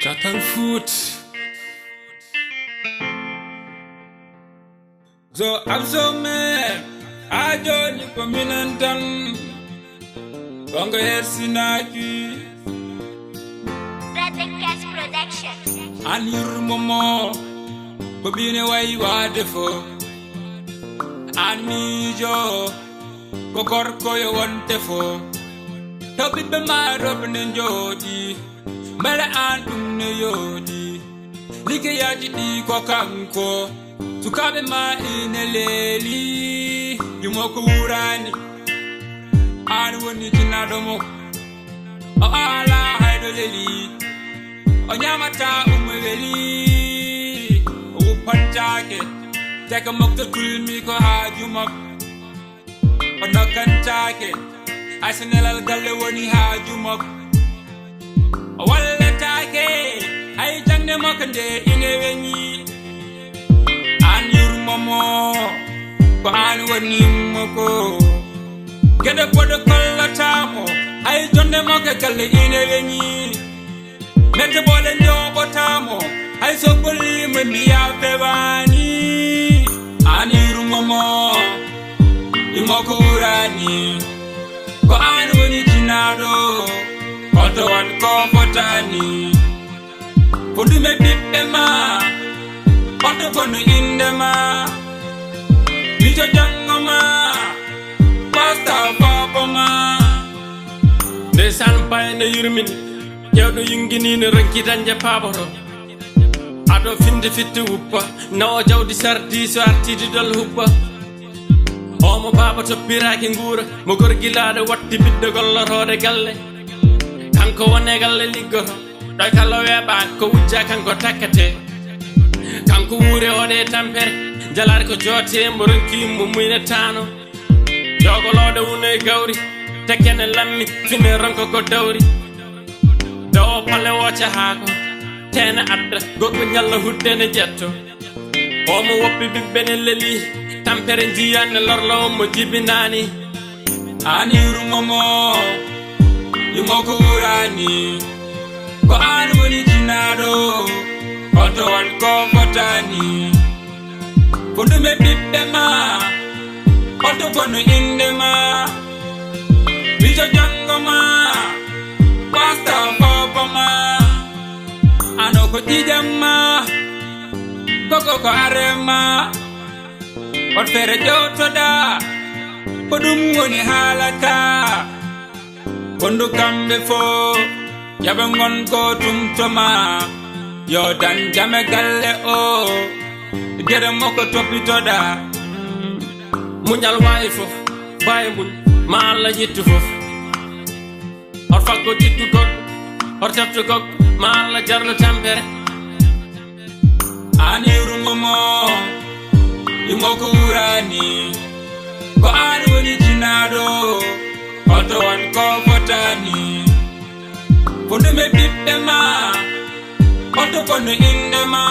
Chatal foot. So I'm so mad. I don't need permanentan. Bongo Hersinaki. Brother Cash Production. And your momo. Babine wai wadefo. And me jo. Kokorko yo wantefo. Topi be my robin and jodi. Mele antum ne yodi. Like yaji di kokanko. Tukabe ma ineleli. Yumoko urani. Ani woni jinadomo. O ala haidoleli. O nyamata umweli. O panjake. Teka mokta kulmi ko hajumak. O nokantake. Asenelal galle woni hajumak. Walla take ay jangne makande ineweni an yurmomo ko an woni mako gede podo kollatamo ay jonne makka galle ineweni mette bole njobotamo ay so bolli mo miya febani an yurmomo imako urani ko an woni jinado Oto wan kofotani Fundu me pippe ma Oto konu inde ma Mijo jango ma Pasta papa ma Ndesan payne yurmin Yawdo yingini ne ranki danje paboro Ado finde fitte wuppa Nawo jawdi sardi so artidi dol huppa Omo baba to piraki ngura Mo gorgilade watti bidde gollotode galle Kanko wone galle liggoto Doy kala weba ko wujja kanko takkate Kanko wure ode tampere Jalar ko jote mboronki mo muyne tano Jogolode wune gawri Tekene lammi fine ranko ko dawri Dawo pale woce haako Tene adda gogo nyalla huddene jetto Omo woppi bibbene leli Tampere jiyanne lorlo mo jibinani Ani rumomo Yumoko urani Ko an woni jinado Oto wan kofotani Fundu me pippe ma Oto konu inde ma Mijo jango ma Pasta papa ma Ano ko jijama Koko ko arema Ot fere joto da Podum woni halaka Kondo kambe fo Yabe ngon ko tumtoma Yo dan jame galle o Gere moko topito da Munyal wayi fof Baye muñ ma la yittu fof Or fakko tittu gog Or teftu gog ma la jarlo tampere Ani rumomo Yumoko urani Ko ani woni jinado Oto wan kofotani Fundu me pippe ma Oto konu inde ma